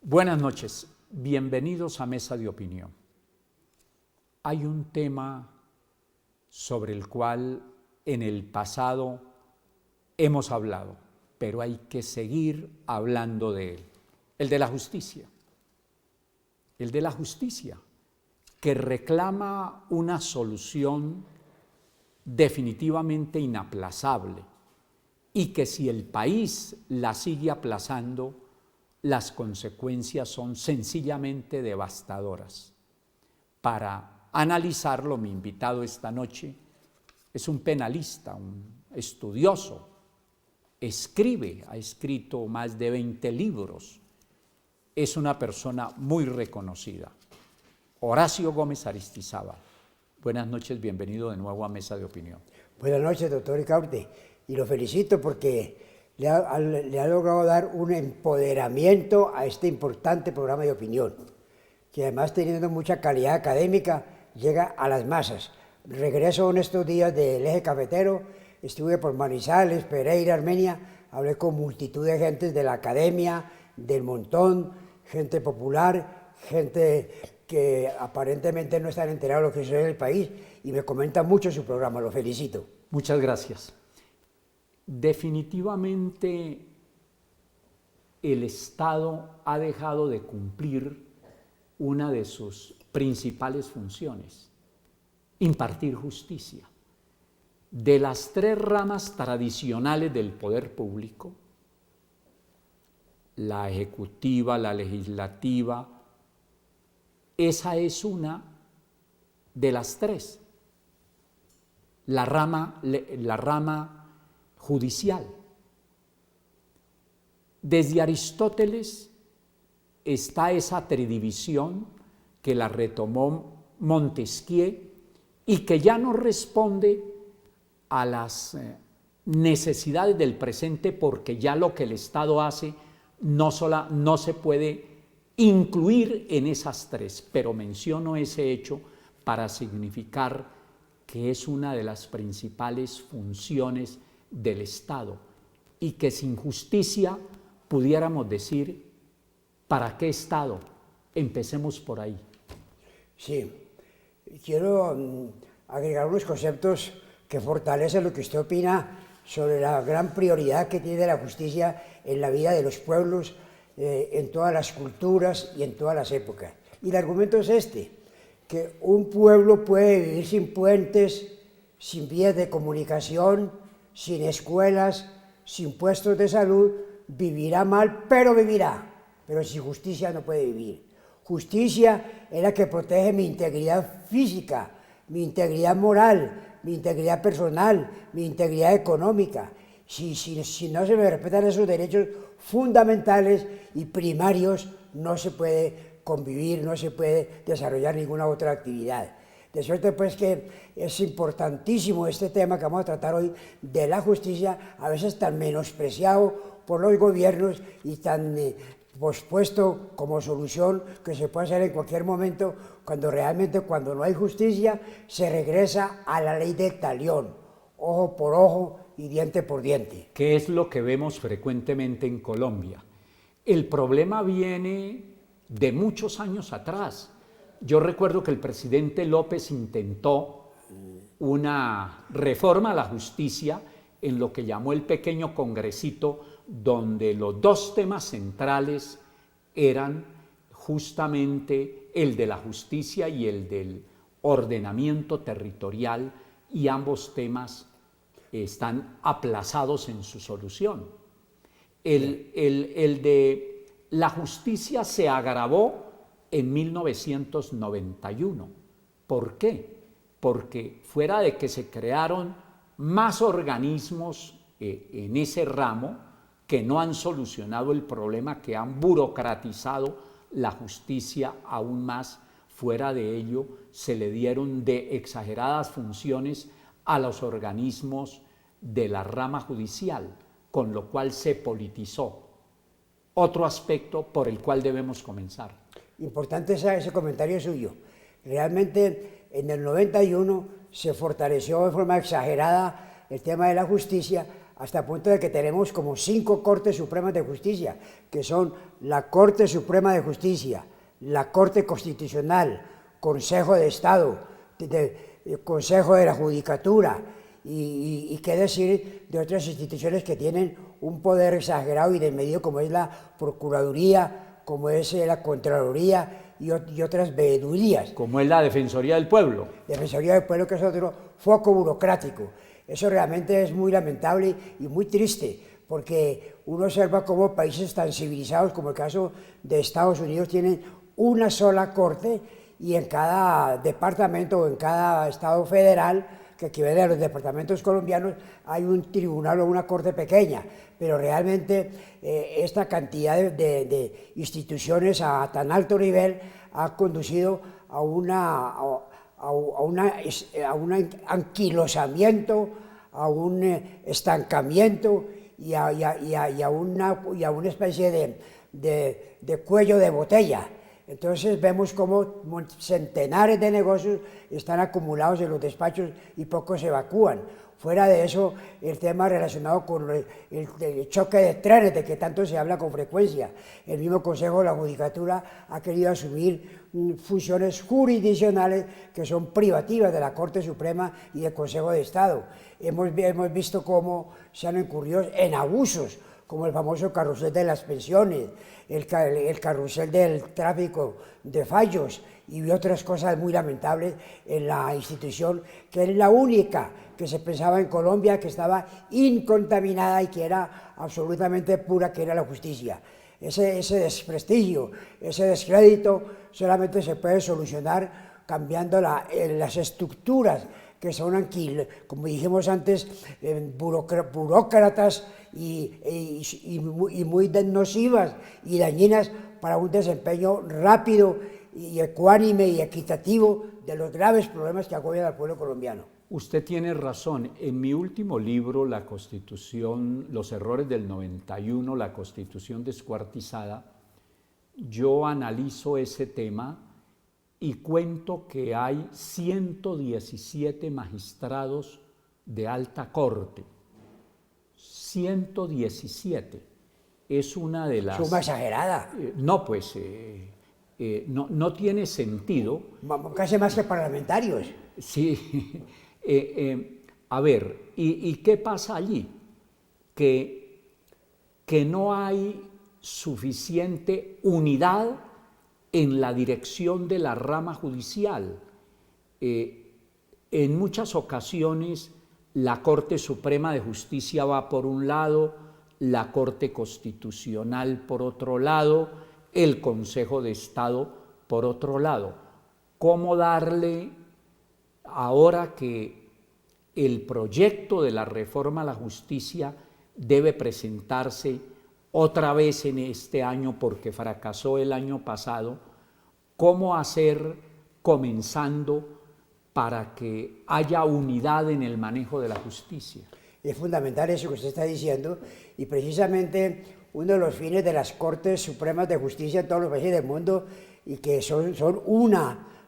Buenas noches, bienvenidos a Mesa de Opinión. Hay un tema sobre el cual en el pasado hemos hablado, pero hay que seguir hablando de él, el de la justicia. El de la justicia, que reclama una solución definitivamente inaplazable y que si el país la sigue aplazando, las consecuencias son sencillamente devastadoras. Para analizarlo, mi invitado esta noche es un penalista, un estudioso, ha escrito más de 20 libros, es una persona muy reconocida. Horacio Gómez Aristizábal. Buenas noches, bienvenido de nuevo a Mesa de Opinión. Buenas noches, doctor Ricaurte, y lo felicito porque le ha logrado dar un empoderamiento a este importante programa de opinión, que además teniendo mucha calidad académica, llega a las masas. Regreso en estos días del eje cafetero, estuve por Manizales, Pereira, Armenia, hablé con multitud de gentes de la academia, del montón, gente popular, gente que aparentemente no están enterados de lo que sucede en el país, y me comentan mucho su programa, lo felicito. Muchas gracias. Definitivamente el Estado ha dejado de cumplir una de sus principales funciones, impartir justicia. De las tres ramas tradicionales del poder público, la ejecutiva, la legislativa, esa es una de las tres, la rama judicial. Desde Aristóteles está esa tridivisión que la retomó Montesquieu y que ya no responde a las necesidades del presente, porque ya lo que el Estado hace no se puede incluir en esas tres, pero menciono ese hecho para significar que es una de las principales funciones del Estado y que sin justicia pudiéramos decir, ¿para qué Estado? Empecemos por ahí. Sí, quiero agregar unos conceptos que fortalecen lo que usted opina sobre la gran prioridad que tiene la justicia en la vida de los pueblos, en todas las culturas y en todas las épocas. Y el argumento es este, que un pueblo puede vivir sin puentes, sin vías de comunicación, sin escuelas, sin puestos de salud, vivirá mal, pero vivirá. Pero sin justicia no puede vivir. Justicia es la que protege mi integridad física, mi integridad moral, mi integridad personal, mi integridad económica. Si no se me respetan esos derechos fundamentales y primarios, no se puede convivir, no se puede desarrollar ninguna otra actividad. De suerte pues que es importantísimo este tema que vamos a tratar hoy de la justicia, a veces tan menospreciado por los gobiernos y tan pospuesto como solución que se puede hacer en cualquier momento, cuando realmente cuando no hay justicia se regresa a la ley del talión, ojo por ojo y diente por diente. ¿Qué es lo que vemos frecuentemente en Colombia? El problema viene de muchos años atrás. Yo recuerdo que el presidente López intentó una reforma a la justicia en lo que llamó el pequeño congresito, donde los dos temas centrales eran justamente el de la justicia y el del ordenamiento territorial, y ambos temas están aplazados en su solución. El de la justicia se agravó en 1991. ¿Por qué? Porque fuera de que se crearon más organismos en ese ramo que no han solucionado el problema, que han burocratizado la justicia aún más, fuera de ello se le dieron de exageradas funciones a los organismos de la rama judicial, con lo cual se politizó. Otro aspecto por el cual debemos comenzar. importante ese comentario suyo. Realmente en el 91 se fortaleció de forma exagerada el tema de la justicia, hasta el punto de que tenemos como 5 Cortes Supremas de Justicia, que son la Corte Suprema de Justicia, la Corte Constitucional, Consejo de Estado, Consejo de la Judicatura, y qué decir de otras instituciones que tienen un poder exagerado y desmedido, como es la Procuraduría, como es la Contraloría y otras veedurías. Como es la Defensoría del Pueblo. Defensoría del Pueblo, que es otro foco burocrático. Eso realmente es muy lamentable y muy triste, porque uno observa cómo países tan civilizados como el caso de Estados Unidos tienen una sola corte, y en cada departamento o en cada estado federal, que equivale a los departamentos colombianos, hay un tribunal o una corte pequeña. Pero realmente esta cantidad de instituciones a tan alto nivel ha conducido a un anquilosamiento, a un estancamiento y a una especie de cuello de botella. Entonces vemos cómo centenares de negocios están acumulados en los despachos y pocos se evacúan. Fuera de eso, el tema relacionado con el choque de trenes, de que tanto se habla con frecuencia. El mismo Consejo de la Judicatura ha querido asumir funciones jurisdiccionales que son privativas de la Corte Suprema y del Consejo de Estado. Hemos visto cómo se han incurrido en abusos, como el famoso carrusel de las pensiones, el carrusel del tráfico de fallos y otras cosas muy lamentables en la institución, que es la única que se pensaba en Colombia que estaba incontaminada y que era absolutamente pura, que era la justicia. Ese desprestigio, ese descrédito solamente se puede solucionar cambiando las estructuras, que son, como dijimos antes, burócratas y muy nocivas y dañinas para un desempeño rápido y ecuánime y equitativo de los graves problemas que agobian al pueblo colombiano. Usted tiene razón. En mi último libro, La Constitución, los errores del 91, la Constitución descuartizada, yo analizo ese tema y cuento que hay 117 magistrados de alta corte. 117. Es una de las... Suma exagerada. No, pues no tiene sentido. Casi más que parlamentarios. Sí. A ver, ¿y qué pasa allí? Que no hay suficiente unidad en la dirección de la rama judicial. En muchas ocasiones la Corte Suprema de Justicia va por un lado, la Corte Constitucional por otro lado, el Consejo de Estado por otro lado. ¿Cómo darle, ahora que el proyecto de la reforma a la justicia debe presentarse otra vez en este año porque fracasó el año pasado, cómo hacer comenzando para que haya unidad en el manejo de la justicia? Es fundamental eso que usted está diciendo, y precisamente uno de los fines de las Cortes Supremas de Justicia en todos los países del mundo, y que son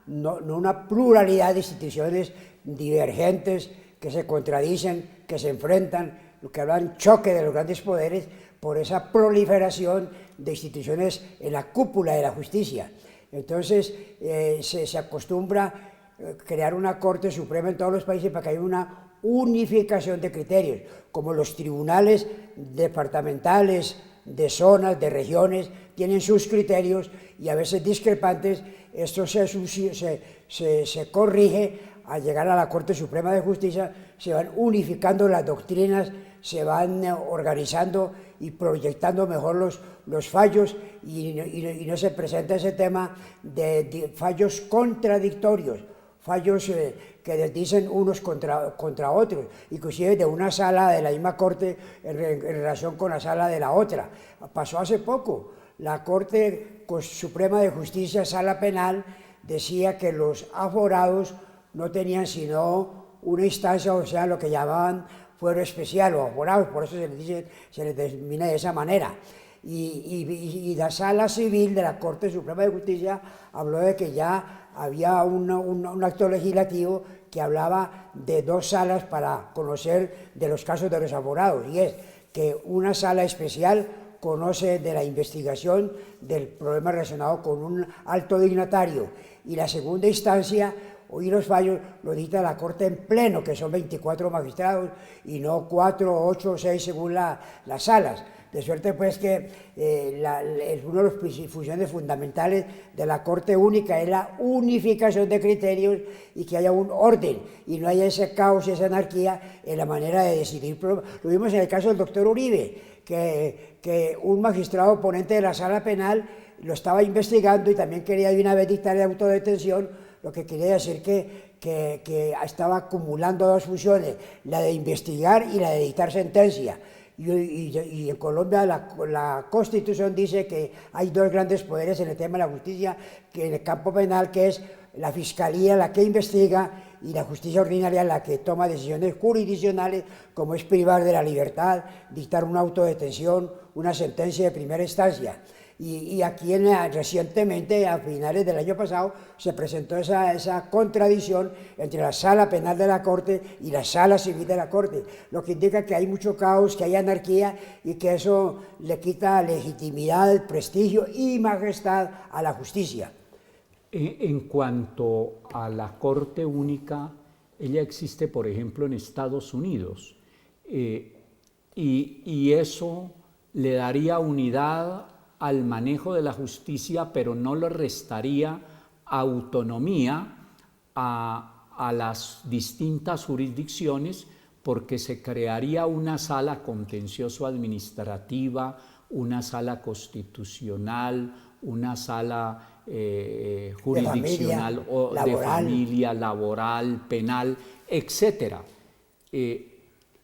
no una pluralidad de instituciones divergentes que se contradicen, que se enfrentan, lo que hablan choque de los grandes poderes, por esa proliferación de instituciones en la cúpula de la justicia. Entonces se acostumbra crear una Corte Suprema en todos los países para que haya una unificación de criterios, como los tribunales departamentales, de zonas, de regiones, tienen sus criterios y a veces discrepantes. Esto se corrige al llegar a la Corte Suprema de Justicia, se van unificando las doctrinas, se van organizando y proyectando mejor los fallos, y no se presenta ese tema de fallos contradictorios, fallos que desdicen unos contra otros, inclusive de una sala de la misma Corte en relación con la sala de la otra. Pasó hace poco, la Corte Suprema de Justicia, Sala Penal, decía que los aforados no tenían sino una instancia, o sea, lo que llamaban fuero especial o aforados, por eso se les denomina de esa manera. y la Sala Civil de la Corte Suprema de Justicia habló de que ya había un acto legislativo que hablaba de 2 salas para conocer de los casos de los abogados, y es que una sala especial conoce de la investigación del problema relacionado con un alto dignatario, y la segunda instancia, hoy los fallos lo dicta la Corte en pleno, que son 24 magistrados y no 4, 8 o 6 según las salas. De suerte pues que una de las funciones fundamentales de la Corte Única es la unificación de criterios y que haya un orden y no haya ese caos y esa anarquía en la manera de decidir. Lo vimos en el caso del doctor Uribe, que un magistrado ponente de la Sala Penal lo estaba investigando y también quería de una vez dictar de autodetención, lo que quería decir que estaba acumulando 2 funciones, la de investigar y la de dictar sentencia. Y en Colombia la Constitución dice que hay 2 grandes poderes en el tema de la justicia, que en el campo penal, que es la Fiscalía la que investiga y la justicia ordinaria la que toma decisiones jurisdiccionales, como es privar de la libertad, dictar una autodetención, una sentencia de primera instancia. Y aquí recientemente, a finales del año pasado, se presentó esa contradicción entre la Sala Penal de la Corte y la Sala Civil de la Corte, lo que indica que hay mucho caos, que hay anarquía y que eso le quita legitimidad, prestigio y majestad a la justicia. En cuanto a la Corte Única, ella existe, por ejemplo, en Estados Unidos, y eso le daría unidad al manejo de la justicia, pero no le restaría autonomía a las distintas jurisdicciones, porque se crearía una sala contencioso-administrativa, una sala constitucional, una sala jurisdiccional de familia, laboral, penal, etc.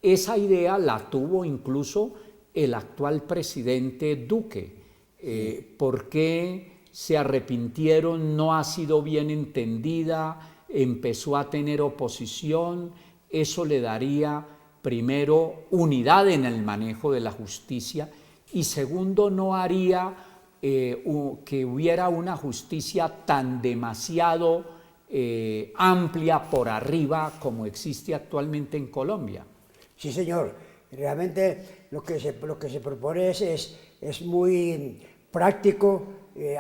Esa idea la tuvo incluso el actual presidente Duque. ¿Por qué se arrepintieron? No ha sido bien entendida, empezó a tener oposición. Eso le daría, primero, unidad en el manejo de la justicia, y segundo, no haría que hubiera una justicia tan demasiado amplia por arriba como existe actualmente en Colombia. Sí, señor. Realmente lo que se propone es muy práctico,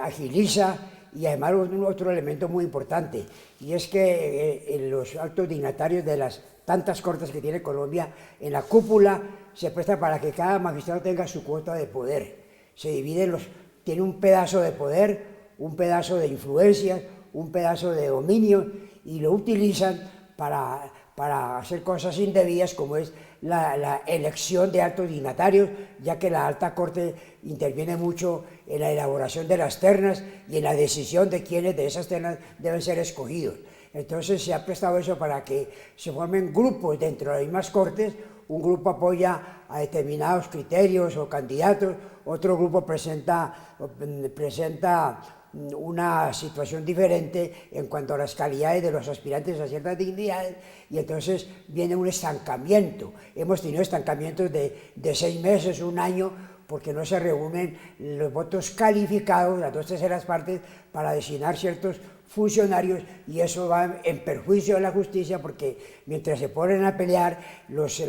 agiliza, y además otro elemento muy importante, y es que en los altos dignatarios de las tantas cortes que tiene Colombia, en la cúpula se presta para que cada magistrado tenga su cuota de poder. Se divide tiene un pedazo de poder, un pedazo de influencia, un pedazo de dominio, y lo utilizan para hacer cosas indebidas, como es la elección de altos dignatarios, ya que la alta corte interviene mucho en la elaboración de las ternas y en la decisión de quiénes de esas ternas deben ser escogidos. Entonces se ha prestado eso para que se formen grupos dentro de las mismas cortes. Un grupo apoya a determinados criterios o candidatos, otro grupo presenta una situación diferente en cuanto a las calidades de los aspirantes a ciertas dignidades, y entonces viene un estancamiento. Hemos tenido estancamientos de 6 meses, 1 año, porque no se reúnen los votos calificados, las 2/3 partes, para designar ciertos funcionarios, y eso va en perjuicio de la justicia, porque mientras se ponen a pelear los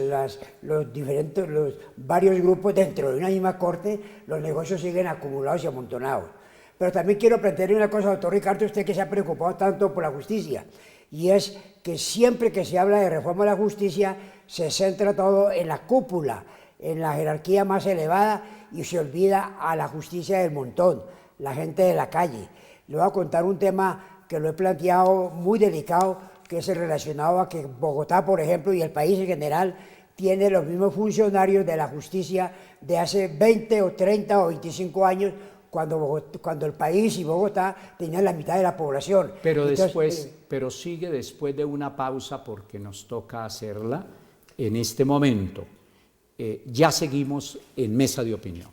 varios grupos dentro de una misma corte, los negocios siguen acumulados y amontonados. Pero también quiero plantearle una cosa, doctor Ricardo, usted que se ha preocupado tanto por la justicia, y es que siempre que se habla de reforma de la justicia se centra todo en la cúpula, en la jerarquía más elevada, y se olvida a la justicia del montón, la gente de la calle. Le voy a contar un tema que lo he planteado muy delicado, que es el relacionado a que Bogotá, por ejemplo, y el país en general, tiene los mismos funcionarios de la justicia de hace 20 o 30 o 25 años, cuando el país y Bogotá tenían la mitad de la población. Pero sigue después de una pausa, porque nos toca hacerla en este momento. Ya seguimos en Mesa de Opinión.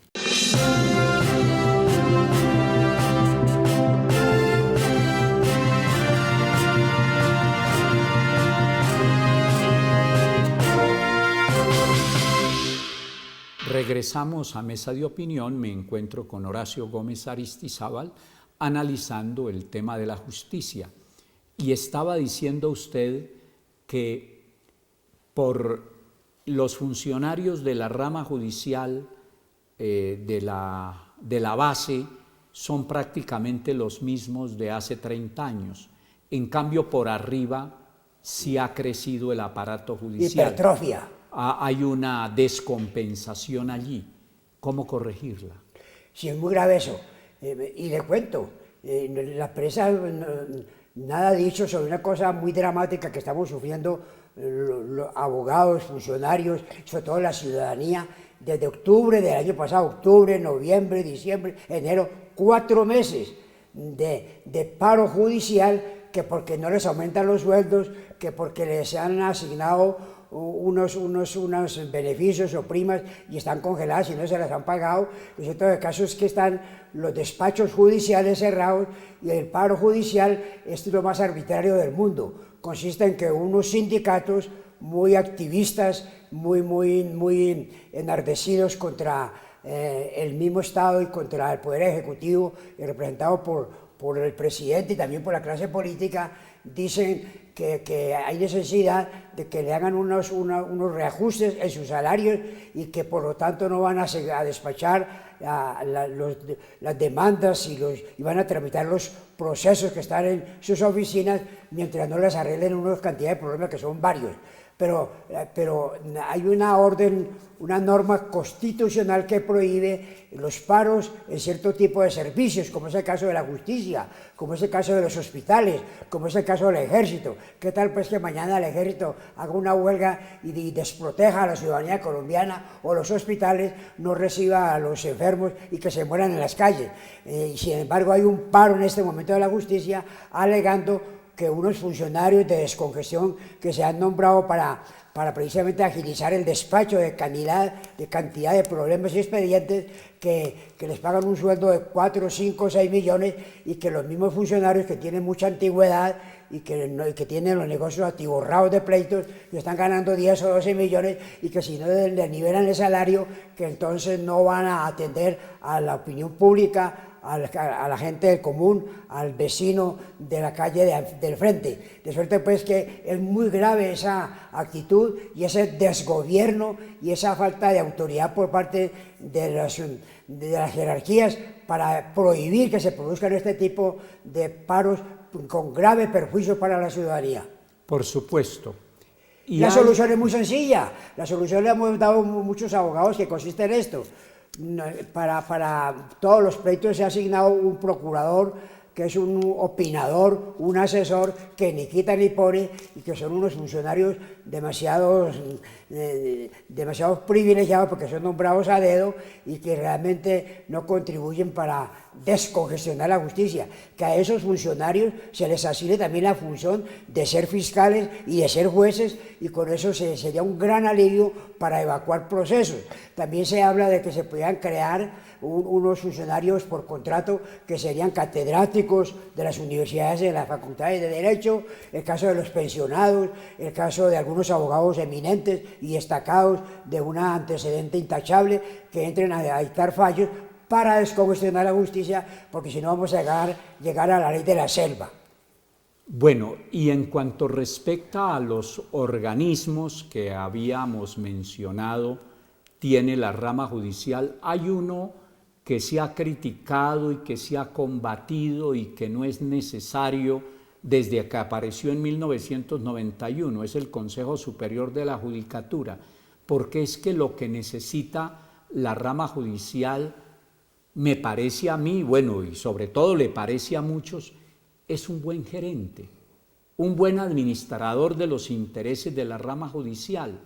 ingresamos a mesa de opinión, me encuentro con Horacio Gómez Aristizábal analizando el tema de la justicia. Y estaba diciendo usted que por los funcionarios de la rama judicial de la base son prácticamente los mismos de hace 30 años. En cambio, por arriba sí ha crecido el aparato judicial. Hipertrofia. Hay una descompensación allí. ¿Cómo corregirla? Sí, es muy grave eso. Y le cuento, la prensa nada ha dicho sobre una cosa muy dramática que estamos sufriendo los abogados, funcionarios, sobre todo la ciudadanía, desde octubre del año pasado, octubre, noviembre, diciembre, enero, 4 meses de paro judicial, que porque no les aumentan los sueldos, que porque les han asignado unos beneficios o primas y están congeladas y no se las han pagado. Lo cierto del caso es que están los despachos judiciales cerrados y el paro judicial es lo más arbitrario del mundo. Consiste en que unos sindicatos muy activistas, muy enardecidos contra el mismo Estado y contra el Poder Ejecutivo, representado por el presidente y también por la clase política, dicen que hay necesidad de que le hagan unos reajustes en sus salarios y que por lo tanto no van a despachar las demandas y van a tramitar los procesos que están en sus oficinas mientras no les arreglen una cantidad de problemas que son varios. Pero hay una orden, una norma constitucional que prohíbe los paros en cierto tipo de servicios, como es el caso de la justicia, como es el caso de los hospitales, como es el caso del ejército. ¿Qué tal pues que mañana el ejército haga una huelga y desproteja a la ciudadanía colombiana, o los hospitales no reciba a los enfermos y que se mueran en las calles? Sin embargo, hay un paro en este momento de la justicia alegando que unos funcionarios de descongestión que se han nombrado para precisamente agilizar el despacho de cantidad de problemas y expedientes, que les pagan un sueldo de 4, 5, 6 millones y que los mismos funcionarios que tienen mucha antigüedad y que tienen los negocios atiborrados de pleitos y están ganando 10 o 12 millones y que si no les nivelan el salario, que entonces no van a atender a la opinión pública, a la gente del común, al vecino de la calle del frente. De suerte pues que es muy grave esa actitud y ese desgobierno y esa falta de autoridad por parte de las jerarquías para prohibir que se produzcan este tipo de paros con grave perjuicio para la ciudadanía. Por supuesto. Y la solución es muy sencilla. La solución le hemos dado muchos abogados, que consiste en esto. Para todos los pleitos se ha asignado un procurador, que es un opinador, un asesor que ni quita ni pone, y que son unos funcionarios demasiado privilegiados porque son nombrados a dedo y que realmente no contribuyen para descongestionar la justicia. Que a esos funcionarios se les asigne también la función de ser fiscales y de ser jueces, y con eso sería un gran alivio para evacuar procesos. También se habla de que se podían crear unos funcionarios por contrato que serían catedráticos de las universidades, de las facultades de Derecho, el caso de los pensionados, el caso de algunos abogados eminentes y destacados de un antecedente intachable, que entren a dictar fallos para descongestionar la justicia, porque si no vamos a llegar a la ley de la selva. Bueno, y en cuanto respecta a los organismos que habíamos mencionado, tiene la rama judicial, hay uno que se ha criticado y que se ha combatido y que no es necesario desde que apareció en 1991, es el Consejo Superior de la Judicatura, porque es que lo que necesita la rama judicial, me parece a mí, bueno, y sobre todo le parece a muchos, es un buen gerente, un buen administrador de los intereses de la rama judicial.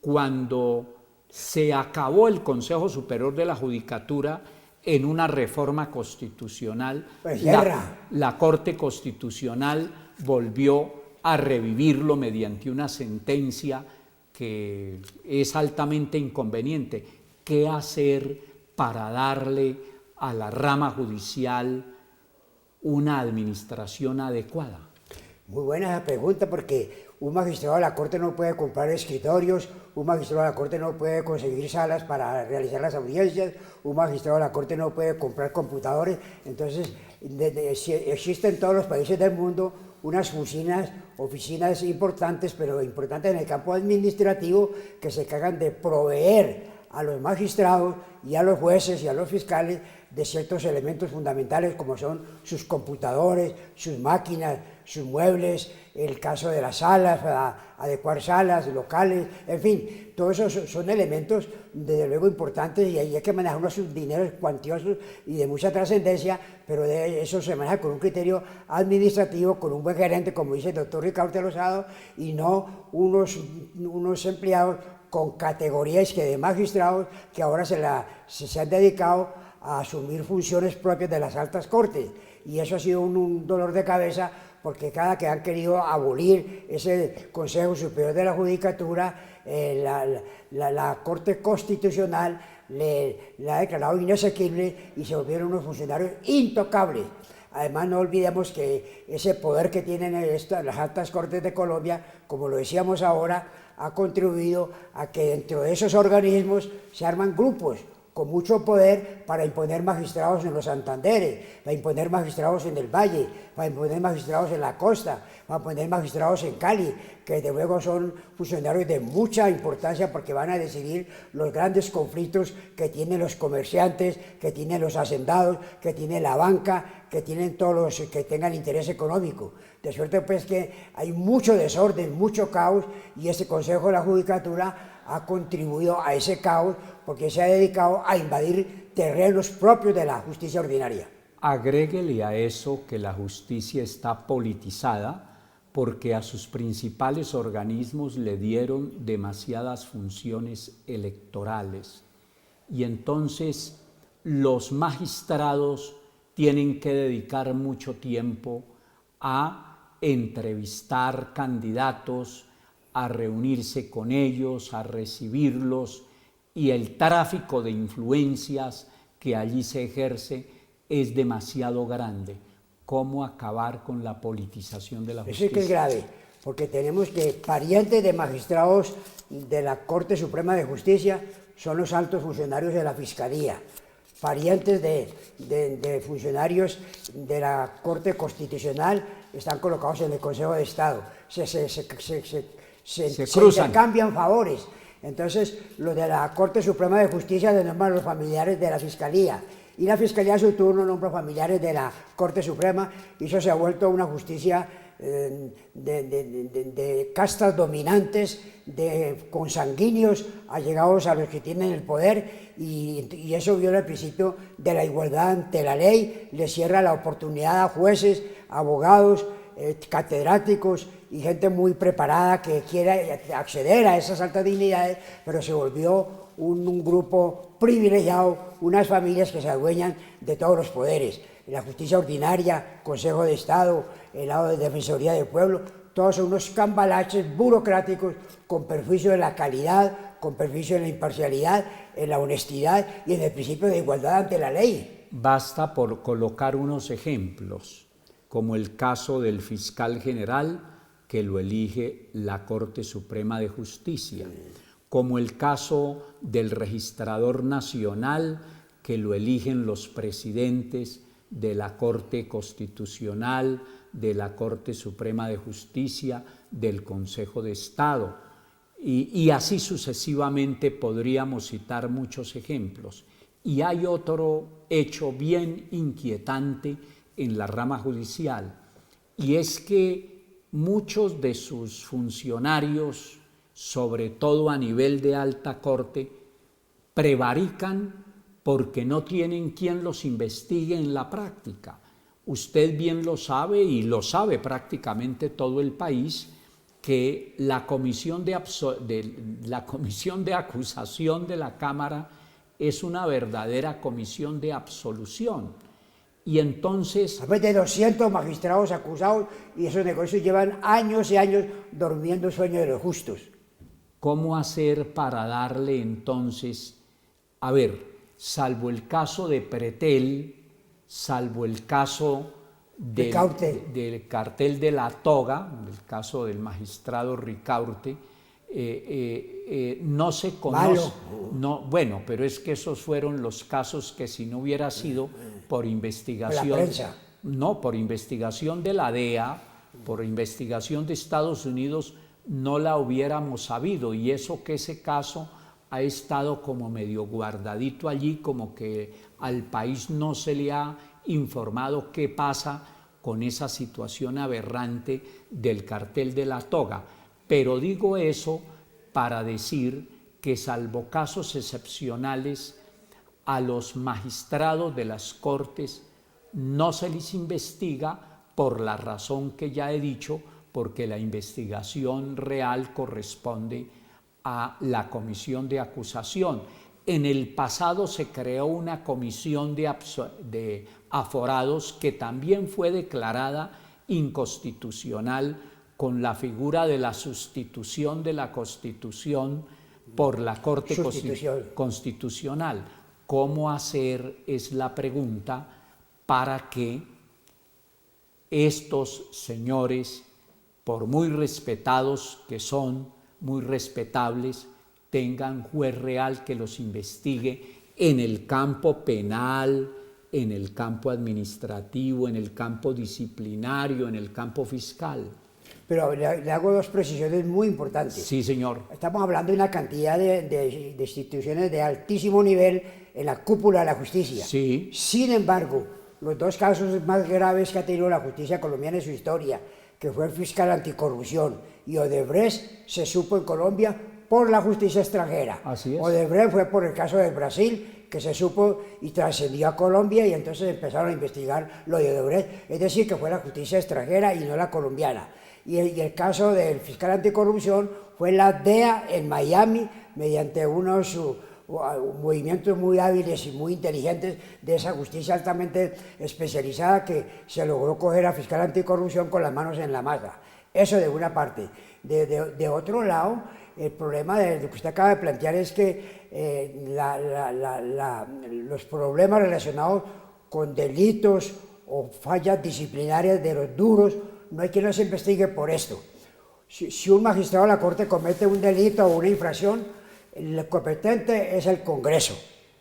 Cuando se acabó el Consejo Superior de la Judicatura en una reforma constitucional, pues la Corte Constitucional volvió a revivirlo mediante una sentencia que es altamente inconveniente. ¿Qué hacer para darle a la rama judicial una administración adecuada? Muy buena esa pregunta, porque un magistrado de la Corte no puede comprar escritorios, un magistrado de la Corte no puede conseguir salas para realizar las audiencias, un magistrado de la Corte no puede comprar computadores. Entonces, existen en todos los países del mundo unas oficinas importantes, pero importantes en el campo administrativo, que se encargan de proveer a los magistrados y a los jueces y a los fiscales de ciertos elementos fundamentales, como son sus computadores, sus máquinas, sus muebles, el caso de las salas, para adecuar salas, locales, en fin, todos esos son elementos desde luego importantes, y ahí hay que manejar unos dineros cuantiosos y de mucha trascendencia, pero de eso se maneja con un criterio administrativo, con un buen gerente, como dice el doctor Ricardo Telosado, y no unos empleados con categorías que de magistrados que ahora se han dedicado a asumir funciones propias de las altas cortes, y eso ha sido un dolor de cabeza, porque cada que han querido abolir ese Consejo Superior de la Judicatura, la Corte Constitucional la ha declarado inasequible y se volvieron unos funcionarios intocables. Además, no olvidemos que ese poder que tienen las altas cortes de Colombia, como lo decíamos ahora, ha contribuido a que dentro de esos organismos se arman grupos con mucho poder para imponer magistrados en los Santanderes, para imponer magistrados en el Valle, para imponer magistrados en la costa, para imponer magistrados en Cali, que desde luego son funcionarios de mucha importancia porque van a decidir los grandes conflictos que tienen los comerciantes, que tienen los hacendados, que tiene la banca, que tienen todos los que tengan interés económico. De suerte pues que hay mucho desorden, mucho caos, y este Consejo de la Judicatura ha contribuido a ese caos porque se ha dedicado a invadir terrenos propios de la justicia ordinaria. Agréguele a eso que la justicia está politizada porque a sus principales organismos le dieron demasiadas funciones electorales, y entonces los magistrados tienen que dedicar mucho tiempo a entrevistar candidatos, a reunirse con ellos, a recibirlos, y el tráfico de influencias que allí se ejerce es demasiado grande. ¿Cómo acabar con la politización de la justicia? Eso es que es grave, porque tenemos que parientes de magistrados de la Corte Suprema de Justicia son los altos funcionarios de la Fiscalía, parientes de funcionarios de la Corte Constitucional están colocados en el Consejo de Estado, se intercambian favores. Entonces, los de la Corte Suprema de Justicia nombran los familiares de la Fiscalía, y la Fiscalía a su turno nombra familiares de la Corte Suprema, y eso se ha vuelto una justicia de castas dominantes, de consanguíneos allegados a los que tienen el poder, y eso viola el principio de la igualdad ante la ley, le cierra la oportunidad a jueces, abogados, catedráticos y gente muy preparada que quiere acceder a esas altas dignidades, pero se volvió un grupo privilegiado, unas familias que se adueñan de todos los poderes. La justicia ordinaria, Consejo de Estado, el lado de Defensoría del Pueblo, todos son unos cambalaches burocráticos con perjuicio de la calidad, con perjuicio de la imparcialidad, en la honestidad y en el principio de igualdad ante la ley. Basta por colocar unos ejemplos, como el caso del fiscal general, que lo elige la Corte Suprema de Justicia, como el caso del registrador nacional, que lo eligen los presidentes de la Corte Constitucional, de la Corte Suprema de Justicia, del Consejo de Estado, y así sucesivamente podríamos citar muchos ejemplos. Y hay otro hecho bien inquietante en la rama judicial, y es que muchos de sus funcionarios, sobre todo a nivel de alta corte, prevarican porque no tienen quien los investigue en la práctica. Usted bien lo sabe, y lo sabe prácticamente todo el país, que la comisión de acusación de la Cámara es una verdadera comisión de absolución. Y entonces... Más de 200 magistrados acusados, y esos negocios llevan años y años durmiendo el sueño de los justos. ¿Cómo hacer para darle entonces, a ver, salvo el caso de Pretel, salvo el caso del cartel de La Toga, el caso del magistrado Ricaurte, no se conoce. No, bueno, pero es que esos fueron los casos que si no hubiera sido por investigación, la prensa. no, por investigación de la DEA, por investigación de Estados Unidos, no la hubiéramos sabido, y eso que ese caso ha estado como medio guardadito allí, como que al país no se le ha informado qué pasa con esa situación aberrante del cartel de La Toga. Pero digo eso para decir que, salvo casos excepcionales, a los magistrados de las Cortes no se les investiga por la razón que ya he dicho, porque la investigación real corresponde a la comisión de acusación. En el pasado se creó una comisión de aforados que también fue declarada inconstitucional con la figura de la sustitución de la Constitución por la Corte Constitucional. ¿Cómo hacer? Es la pregunta para que estos señores, por muy respetados que son, muy respetables, tengan juez real que los investigue en el campo penal, en el campo administrativo, en el campo disciplinario, en el campo fiscal. Pero le hago dos precisiones muy importantes. Sí, señor. Estamos hablando de una cantidad de instituciones de altísimo nivel en la cúpula de la justicia. Sí. Sin embargo, los dos casos más graves que ha tenido la justicia colombiana en su historia, que fue el fiscal anticorrupción y Odebrecht, se supo en Colombia por la justicia extranjera. Así es. Odebrecht fue por el caso de Brasil, que se supo y trascendió a Colombia, y entonces empezaron a investigar lo de Odebrecht, es decir, que fue la justicia extranjera y no la colombiana. Y el caso del fiscal anticorrupción fue la DEA en Miami, mediante unos movimientos muy hábiles y muy inteligentes de esa justicia altamente especializada, que se logró coger al fiscal anticorrupción con las manos en la masa. Eso de una parte. De otro lado, el problema de lo que usted acaba de plantear es que los problemas relacionados con delitos o fallas disciplinarias de los duros, no hay quien los investigue por esto. Si un magistrado de la Corte comete un delito o una infracción, el competente es el Congreso.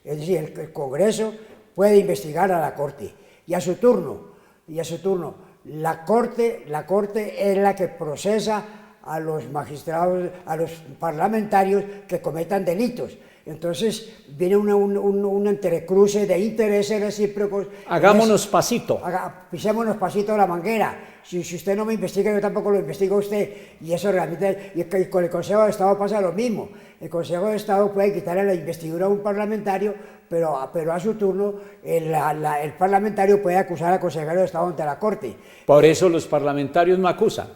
Es decir, el Congreso puede investigar a la Corte. Y a su turno, la Corte es la que procesa a los magistrados, a los parlamentarios que cometan delitos. Entonces viene un entrecruce de intereses recíprocos. Hagámonos pasito. Pisémonos pasito a la manguera. Si usted no me investiga, yo tampoco lo investigo a usted. Y eso realmente, y con el Consejo de Estado pasa lo mismo. El Consejo de Estado puede quitarle la investidura a un parlamentario, pero a su turno el parlamentario puede acusar al consejero de Estado ante la Corte. Por eso los parlamentarios no acusan.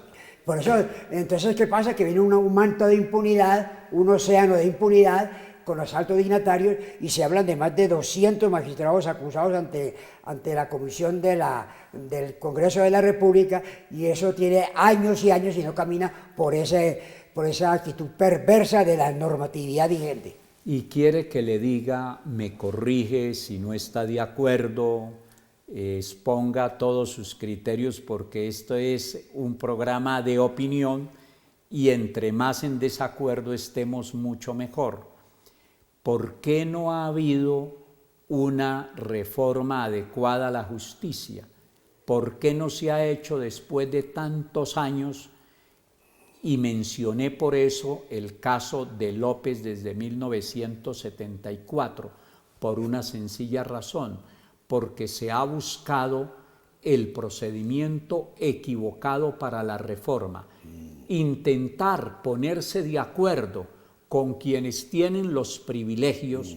Por eso, entonces, ¿qué pasa? Que viene un manto de impunidad, un océano de impunidad con los altos dignatarios, y se hablan de más de 200 magistrados acusados ante la Comisión del Congreso de la República, y eso tiene años y años y no camina por esa actitud perversa de la normatividad vigente. Y quiere que le diga, me corrige si no está de acuerdo, exponga todos sus criterios, porque esto es un programa de opinión y entre más en desacuerdo estemos, mucho mejor. ¿Por qué no ha habido una reforma adecuada a la justicia? ¿Por qué no se ha hecho después de tantos años? Y mencioné por eso el caso de López desde 1974, por una sencilla razón, porque se ha buscado el procedimiento equivocado para la reforma. Intentar ponerse de acuerdo con quienes tienen los privilegios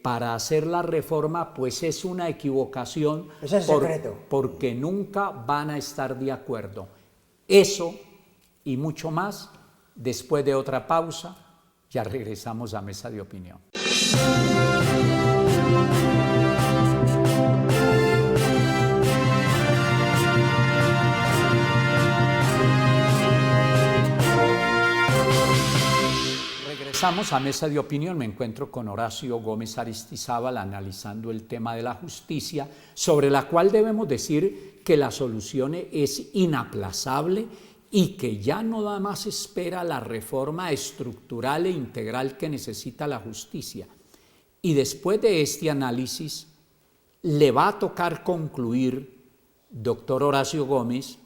para hacer la reforma, pues es una equivocación. Ese es el secreto. Porque nunca van a estar de acuerdo. Eso y mucho más, después de otra pausa, ya regresamos a Mesa de Opinión. Regresamos a Mesa de Opinión. Me encuentro con Horacio Gómez Aristizábal analizando el tema de la justicia, sobre la cual debemos decir que la solución es inaplazable y que ya no nada más espera la reforma estructural e integral que necesita la justicia. Y después de este análisis, le va a tocar concluir, doctor Horacio Gómez,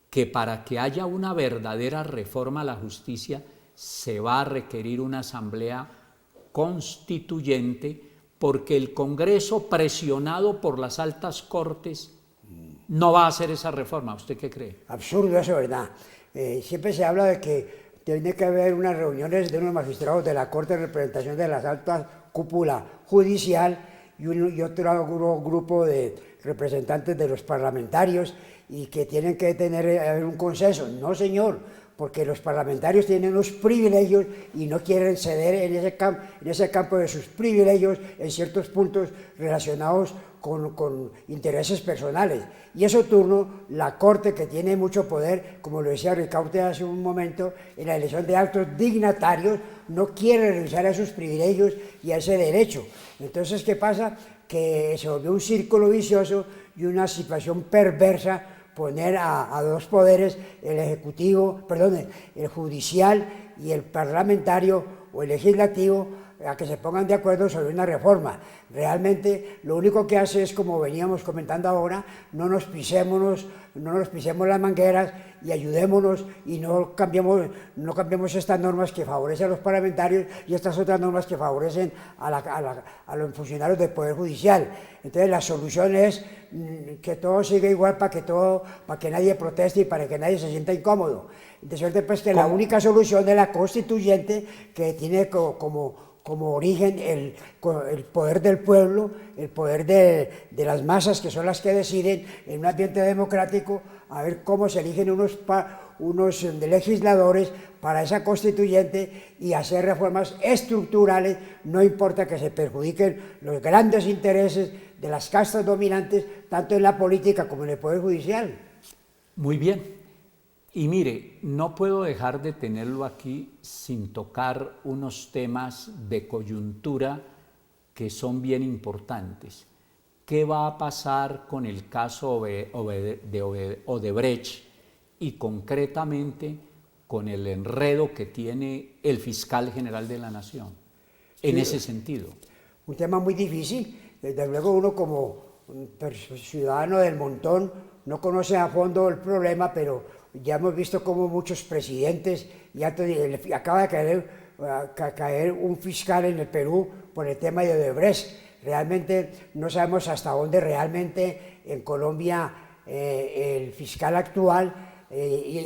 que para que haya una verdadera reforma a la justicia se va a requerir una asamblea constituyente, porque el Congreso, presionado por las altas cortes, no va a hacer esa reforma. ¿Usted qué cree? Absurdo eso, ¿verdad? Siempre se habla de que tiene que haber unas reuniones de unos magistrados de la Corte de Representación de las altas cúpula judicial y otro grupo de representantes de los parlamentarios, y que tienen que haber un consenso. No, señor, porque los parlamentarios tienen unos privilegios y no quieren ceder en ese campo de sus privilegios en ciertos puntos relacionados con intereses personales. Y eso turno, la Corte, que tiene mucho poder, como lo decía Ricaurte hace un momento, en la elección de altos dignatarios, no quiere renunciar a sus privilegios y a ese derecho. Entonces, ¿qué pasa? Que se volvió un círculo vicioso y una situación perversa poner a dos poderes, el judicial y el parlamentario o el legislativo, a que se pongan de acuerdo sobre una reforma. Realmente lo único que hace es, como veníamos comentando ahora, no nos pisemos las mangueras y ayudémonos y no cambiemos estas normas que favorecen a los parlamentarios y estas otras normas que favorecen a los funcionarios del Poder Judicial. Entonces la solución es que todo siga igual para que nadie proteste y para que nadie se sienta incómodo. De suerte pues que la única solución de la constituyente, que tiene como origen el poder del pueblo, el poder de las masas, que son las que deciden en un ambiente democrático, a ver cómo se eligen unos legisladores para esa constituyente y hacer reformas estructurales, no importa que se perjudiquen los grandes intereses de las castas dominantes, tanto en la política como en el Poder Judicial. Muy bien. Y mire, no puedo dejar de tenerlo aquí sin tocar unos temas de coyuntura que son bien importantes. ¿Qué va a pasar con el caso de Odebrecht y concretamente con el enredo que tiene el fiscal general de la Nación en ese sentido? Un tema muy difícil. Desde luego uno como ciudadano del montón no conoce a fondo el problema, pero ya hemos visto cómo muchos presidentes, acaba de caer un fiscal en el Perú por el tema de Odebrecht. Realmente no sabemos hasta dónde realmente en Colombia el fiscal actual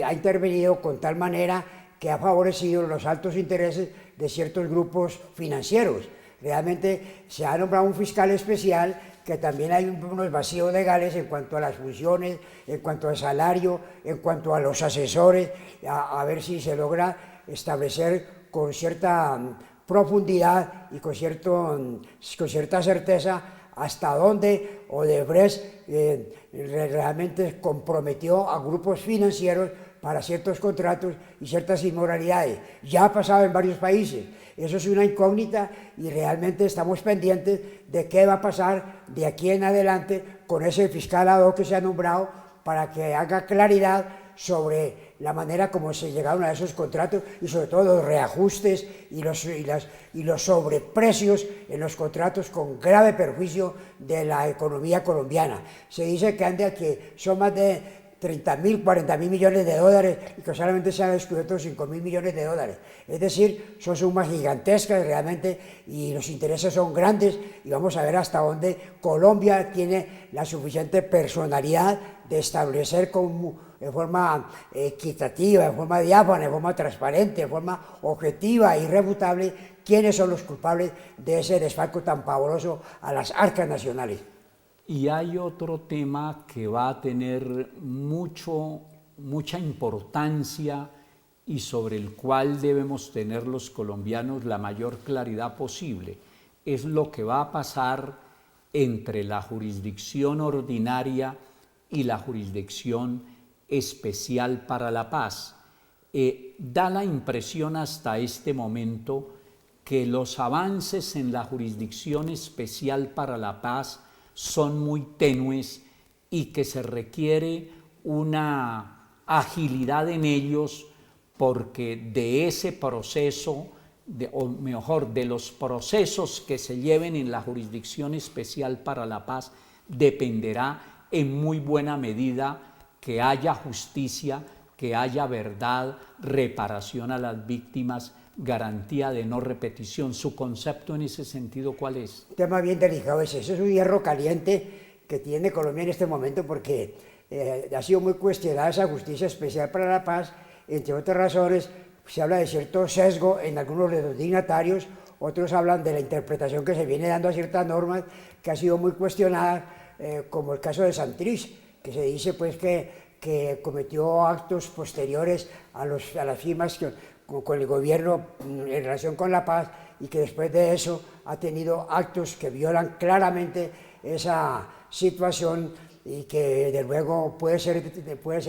ha intervenido con tal manera que ha favorecido los altos intereses de ciertos grupos financieros. Realmente se ha nombrado un fiscal especial, que también hay unos vacíos legales en cuanto a las funciones, en cuanto al salario, en cuanto a los asesores, a ver si se logra establecer con cierta profundidad y con cierta certeza hasta dónde Odebrecht realmente comprometió a grupos financieros para ciertos contratos y ciertas inmoralidades. Ya ha pasado en varios países. Eso es una incógnita y realmente estamos pendientes de qué va a pasar de aquí en adelante con ese fiscal ad hoc que se ha nombrado, para que haga claridad sobre la manera como se llegaron a esos contratos y sobre todo los reajustes y los sobreprecios en los contratos, con grave perjuicio de la economía colombiana. Se dice que son más de 30.000, 40.000 millones de dólares y que solamente se han descubierto 5.000 millones de dólares. Es decir, son sumas gigantescas realmente y los intereses son grandes, y vamos a ver hasta dónde Colombia tiene la suficiente personalidad de establecer de forma equitativa, de forma diáfana, de forma transparente, de forma objetiva e irrefutable quiénes son los culpables de ese desfalco tan pavoroso a las arcas nacionales. Y hay otro tema que va a tener mucha importancia y sobre el cual debemos tener los colombianos la mayor claridad posible. Es lo que va a pasar entre la jurisdicción ordinaria y la jurisdicción especial para la paz. Da la impresión hasta este momento que los avances en la jurisdicción especial para la paz son muy tenues y que se requiere una agilidad en ellos, porque de ese proceso, o mejor, de los procesos que se lleven en la Jurisdicción Especial para la Paz, dependerá en muy buena medida que haya justicia, que haya verdad, reparación a las víctimas, garantía de no repetición. ¿Su concepto en ese sentido cuál es? Un tema bien delicado ese. Eso es un hierro caliente que tiene Colombia en este momento, porque ha sido muy cuestionada esa justicia especial para la paz. Entre otras razones, se habla de cierto sesgo en algunos de los dignatarios, otros hablan de la interpretación que se viene dando a ciertas normas, que ha sido muy cuestionada, como el caso de Santrich, que se dice pues que cometió actos posteriores a las firmas con el gobierno en relación con la paz, y que después de eso ha tenido actos que violan claramente esa situación, y que de luego puede ser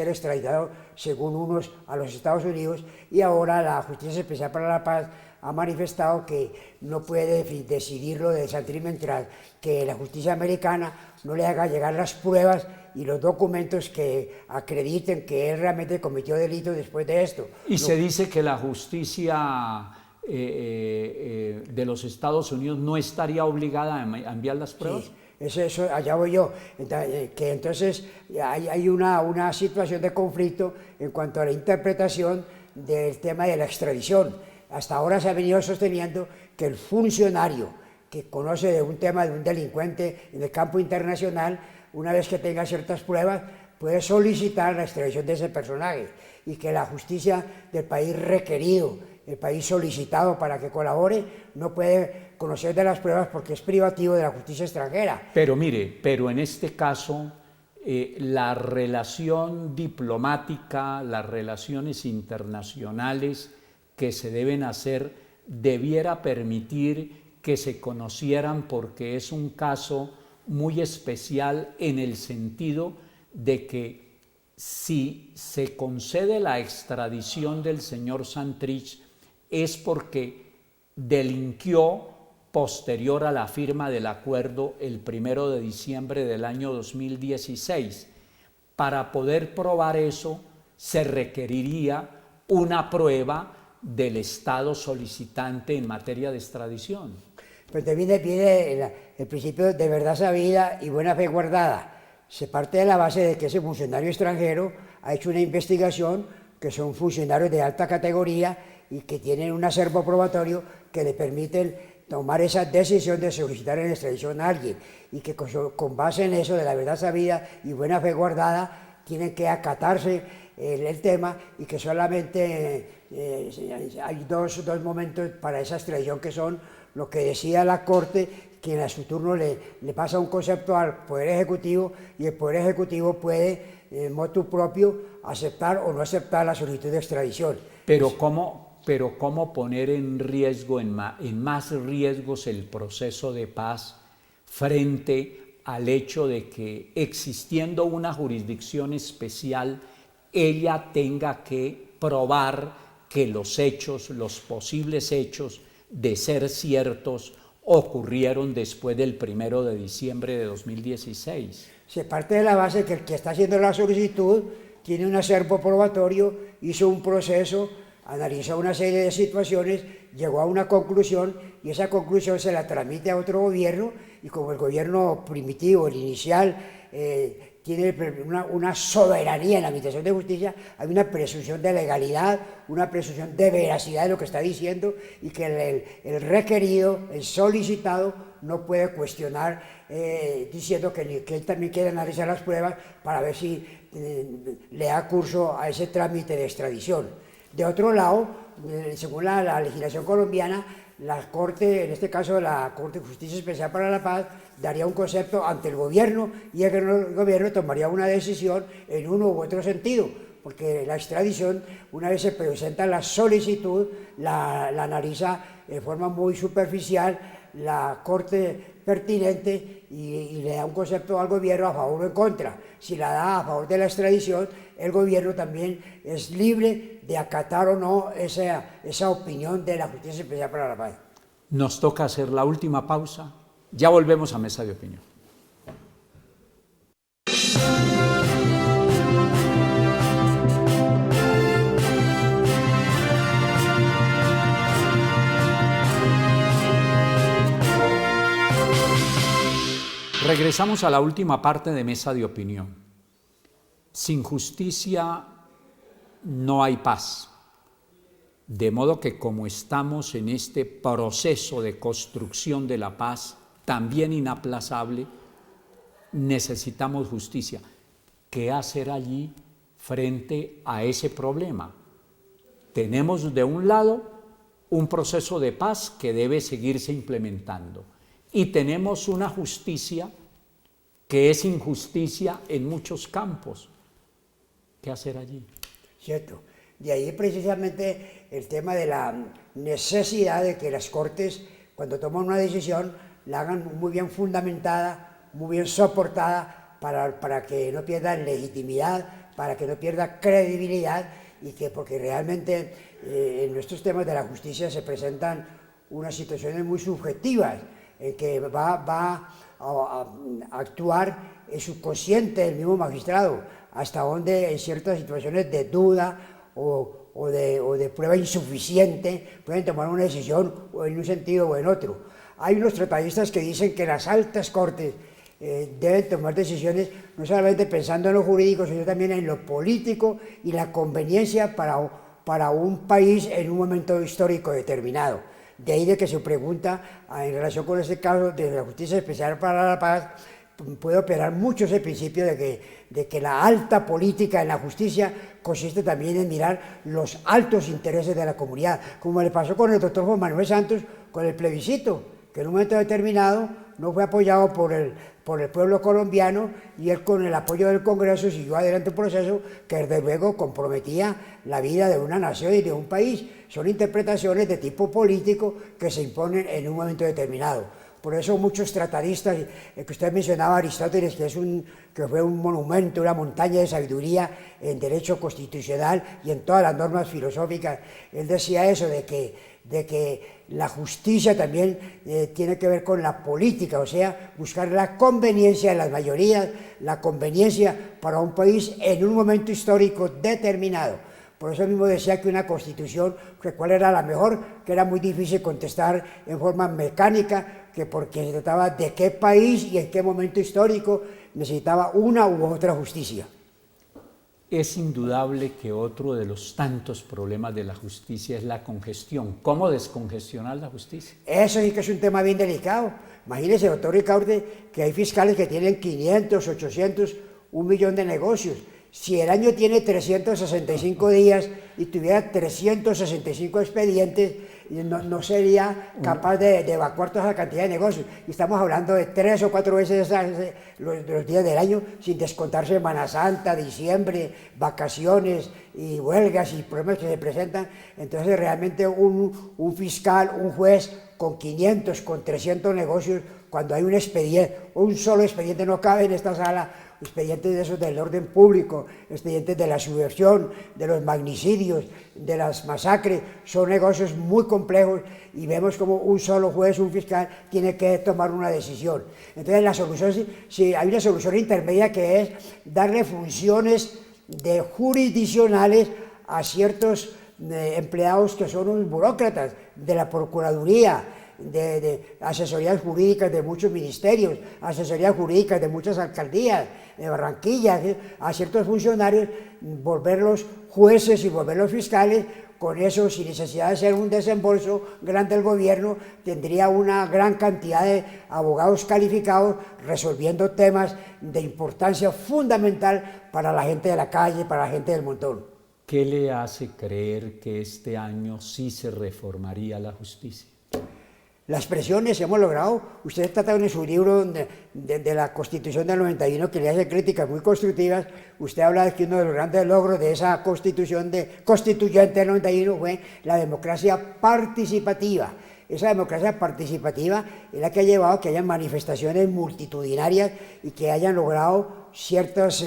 extraditado según unos a los Estados Unidos. Y ahora la Justicia Especial para la Paz ha manifestado que no puede decidirlo de Santrich mientras que la justicia americana no le haga llegar las pruebas y los documentos que acrediten que él realmente cometió delito después de esto. Y se dice que la justicia de los Estados Unidos no estaría obligada a enviar las pruebas. Sí. Eso, allá voy yo, que entonces hay una situación de conflicto en cuanto a la interpretación del tema de la extradición. Hasta ahora se ha venido sosteniendo que el funcionario que conoce de un tema de un delincuente en el campo internacional, una vez que tenga ciertas pruebas, puede solicitar la extradición de ese personaje, y que la justicia del país requerido, el país solicitado para que colabore, no puede conocer de las pruebas porque es privativo de la justicia extranjera. Pero mire, en este caso, la relación diplomática, las relaciones internacionales que se deben hacer, debiera permitir que se conocieran, porque es un caso muy especial en el sentido de que si se concede la extradición del señor Santrich es porque delinquió posterior a la firma del acuerdo el 1 de diciembre del año 2016. Para poder probar eso, se requeriría una prueba del Estado solicitante en materia de extradición. Pues también viene el principio de verdad sabida y buena fe guardada. Se parte de la base de que ese funcionario extranjero ha hecho una investigación, que son funcionarios de alta categoría y que tienen un acervo probatorio que le permiten tomar esa decisión de solicitar en extradición a alguien, y que con base en eso de la verdad sabida y buena fe guardada tienen que acatarse el tema, y que solamente hay dos momentos para esa extradición, que son lo que decía la Corte, quien a su turno le pasa un concepto al Poder Ejecutivo, y el Poder Ejecutivo puede, en motu propio, aceptar o no aceptar la solicitud de extradición. Pero ¿cómo poner en riesgo, en más riesgos el proceso de paz frente al hecho de que, existiendo una jurisdicción especial, ella tenga que probar que los hechos, los posibles hechos, de ser ciertos, ocurrieron después del 1 de diciembre de 2016? Se parte de la base que el que está haciendo la solicitud tiene un acervo probatorio, hizo un proceso, analizó una serie de situaciones, llegó a una conclusión, y esa conclusión se la transmite a otro gobierno, y como el gobierno primitivo, el inicial, tiene una soberanía en la administración de justicia, hay una presunción de legalidad, una presunción de veracidad de lo que está diciendo, y que el requerido, el solicitado, no puede cuestionar diciendo que él también quiere analizar las pruebas para ver si le da curso a ese trámite de extradición. De otro lado, según la legislación colombiana, la Corte, en este caso la Corte de Justicia Especial para la Paz, daría un concepto ante el gobierno, y el gobierno tomaría una decisión en uno u otro sentido, porque la extradición, una vez se presenta la solicitud, la analiza de forma muy superficial la Corte pertinente, y le da un concepto al gobierno a favor o en contra. Si la da a favor de la extradición, el gobierno también es libre de acatar o no esa opinión de la Justicia Especial para la Paz. Nos toca hacer la última pausa. Ya volvemos a Mesa de Opinión. regresamos a la última parte de Mesa de Opinión. Sin justicia no hay paz. De modo que como estamos en este proceso de construcción de la paz, también inaplazable, necesitamos justicia. ¿Qué hacer allí frente a ese problema? Tenemos de un lado un proceso de paz que debe seguirse implementando y tenemos una justicia que es injusticia en muchos campos. ¿Qué hacer allí? Cierto. De ahí precisamente el tema de la necesidad de que las Cortes, cuando toman una decisión, la hagan muy bien fundamentada, muy bien soportada, para que no pierda legitimidad, para que no pierda credibilidad, y que porque realmente en nuestros temas de la justicia se presentan unas situaciones muy subjetivas, en que va a actuar el subconsciente del mismo magistrado, hasta donde en ciertas situaciones de duda o de prueba insuficiente pueden tomar una decisión o en un sentido o en otro. Hay unos tratadistas que dicen que las altas cortes deben tomar decisiones no solamente pensando en lo jurídico, sino también en lo político y la conveniencia para un país en un momento histórico determinado. De ahí de que se pregunta, en relación con este caso de la Justicia Especial para la Paz, puede operar mucho ese principio de que la alta política en la justicia consiste también en mirar los altos intereses de la comunidad, como le pasó con el doctor Juan Manuel Santos con el plebiscito, que en un momento determinado no fue apoyado por el pueblo colombiano, y él con el apoyo del Congreso siguió adelante un proceso que desde luego comprometía la vida de una nación y de un país. Son interpretaciones de tipo político que se imponen en un momento determinado. Por eso muchos tratadistas, que usted mencionaba Aristóteles, que fue un monumento, una montaña de sabiduría en derecho constitucional y en todas las normas filosóficas, él decía eso, de que la justicia también tiene que ver con la política, o sea, buscar la conveniencia de las mayorías, la conveniencia para un país en un momento histórico determinado. Por eso mismo decía que una constitución, que cuál era la mejor, que era muy difícil contestar en forma mecánica, que porque se trataba de qué país y en qué momento histórico necesitaba una u otra justicia. Es indudable que otro de los tantos problemas de la justicia es la congestión. ¿Cómo descongestionar la justicia? Eso sí que es un tema bien delicado. Imagínese, doctor Ricaurte, que hay fiscales que tienen 500, 800, 1.000.000 de negocios. Si el año tiene 365 días y tuviera 365 expedientes, no sería capaz de evacuar toda esa cantidad de negocios. Y estamos hablando de 3 o 4 veces los días del año, sin descontar Semana Santa, diciembre, vacaciones y huelgas y problemas que se presentan. Entonces realmente un fiscal, un juez con 500, con 300 negocios, cuando hay un expediente, un solo expediente no cabe en esta sala, expedientes de esos del orden público, expedientes de la subversión, de los magnicidios, de las masacres, son negocios muy complejos y vemos como un solo juez, un fiscal, tiene que tomar una decisión. Entonces la solución, sí, hay una solución intermedia que es darle funciones jurisdiccionales a ciertos empleados que son unos burócratas de la Procuraduría, de asesorías jurídicas de muchos ministerios, asesorías jurídicas de muchas alcaldías, de Barranquilla, a ciertos funcionarios, volverlos jueces y volverlos fiscales. Con eso, sin necesidad de ser un desembolso grande del gobierno, tendría una gran cantidad de abogados calificados resolviendo temas de importancia fundamental para la gente de la calle, para la gente del montón. ¿Qué le hace creer que este año sí se reformaría la justicia? Las presiones hemos logrado. Usted trata en su libro de la Constitución del 91, que le hace críticas muy constructivas. Usted habla de que uno de los grandes logros de esa constituyente del 91 fue la democracia participativa. Esa democracia participativa es la que ha llevado a que haya manifestaciones multitudinarias y que hayan logrado ciertas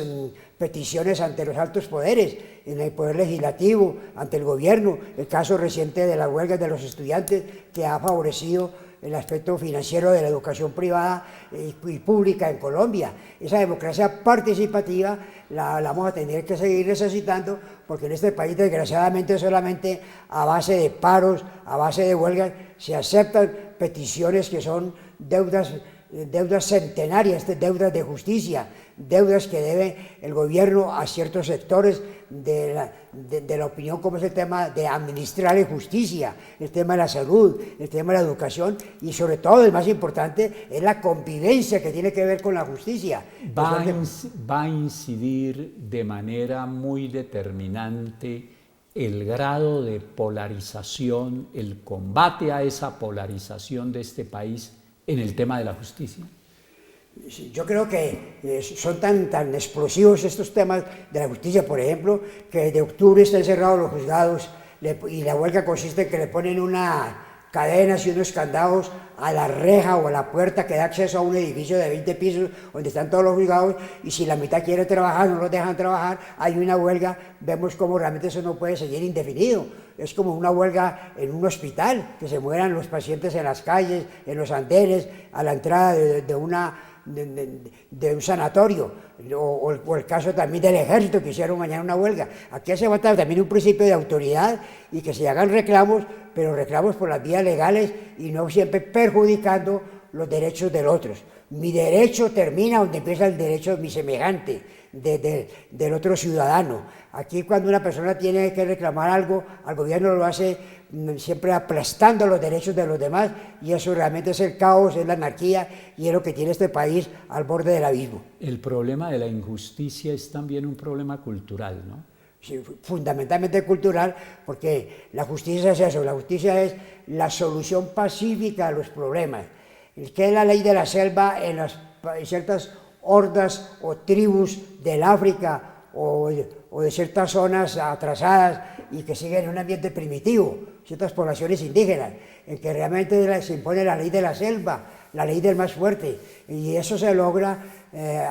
peticiones ante los altos poderes, en el poder legislativo, ante el gobierno, el caso reciente de las huelgas de los estudiantes, que ha favorecido el aspecto financiero de la educación privada y pública en Colombia. Esa democracia participativa la vamos a tener que seguir necesitando, porque en este país, desgraciadamente, solamente a base de paros, a base de huelgas, se aceptan peticiones que son deudas deudas centenarias, deudas de justicia, deudas que debe el gobierno a ciertos sectores de la opinión, como es el tema de administrar la justicia, el tema de la salud, el tema de la educación y sobre todo, el más importante, es la convivencia que tiene que ver con la justicia. Va a incidir de manera muy determinante el grado de polarización, el combate a esa polarización de este país en el tema de la justicia. Yo creo que son tan explosivos estos temas de la justicia, por ejemplo, que de octubre están cerrados los juzgados y la huelga consiste en que le ponen una cadenas y unos candados a la reja o a la puerta que da acceso a un edificio de 20 pisos donde están todos los juzgados, y si la mitad quiere trabajar, no los dejan trabajar, hay una huelga. Vemos cómo realmente eso no puede seguir indefinido. Es como una huelga en un hospital, que se mueran los pacientes en las calles, en los andenes, a la entrada de un sanatorio, o el caso también del ejército, que hicieron mañana una huelga. Aquí hace falta también un principio de autoridad y que se hagan reclamos, pero reclamos por las vías legales y no siempre perjudicando los derechos del otro. Mi derecho termina donde empieza el derecho de mi semejante, del otro ciudadano. Aquí, cuando una persona tiene que reclamar algo, al gobierno lo hace siempre aplastando los derechos de los demás, y eso realmente es el caos, es la anarquía, y es lo que tiene este país al borde del abismo. El problema de la injusticia es también un problema cultural, ¿no? Sí, fundamentalmente cultural, porque la justicia es eso, la justicia es la solución pacífica a los problemas. ¿Qué es la ley de la selva en ciertas hordas o tribus del África o de ciertas zonas atrasadas y que siguen en un ambiente primitivo, ciertas poblaciones indígenas, en que realmente se impone la ley de la selva, la ley del más fuerte, y eso se logra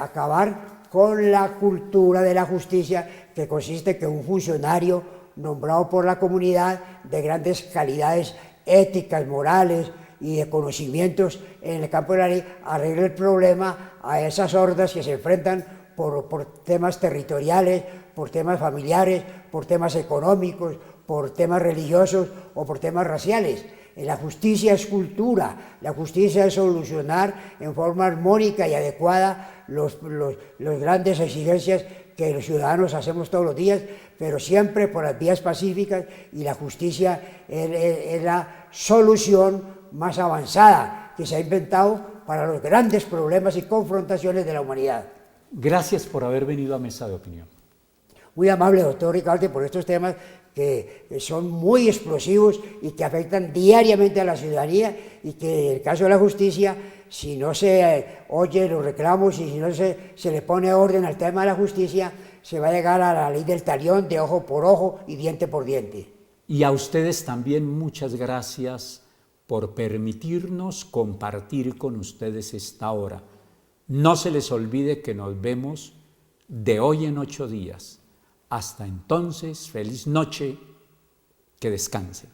acabar con la cultura de la justicia, que consiste en que un funcionario nombrado por la comunidad de grandes calidades éticas, morales y de conocimientos en el campo de la ley arregle el problema a esas hordas que se enfrentan por temas territoriales, por temas familiares, por temas económicos, por temas religiosos o por temas raciales. La justicia es cultura, la justicia es solucionar en forma armónica y adecuada los grandes exigencias que los ciudadanos hacemos todos los días, pero siempre por las vías pacíficas, y la justicia es la solución más avanzada que se ha inventado para los grandes problemas y confrontaciones de la humanidad. Gracias por haber venido a Mesa de Opinión. Muy amable, doctor Ricaurte, por estos temas que son muy explosivos y que afectan diariamente a la ciudadanía, y que en el caso de la justicia, si no se oye los reclamos y si no se le pone orden al tema de la justicia, se va a llegar a la ley del talión, de ojo por ojo y diente por diente. Y a ustedes también muchas gracias por permitirnos compartir con ustedes esta hora. No se les olvide que nos vemos de hoy en 8 días. Hasta entonces, feliz noche, que descansen.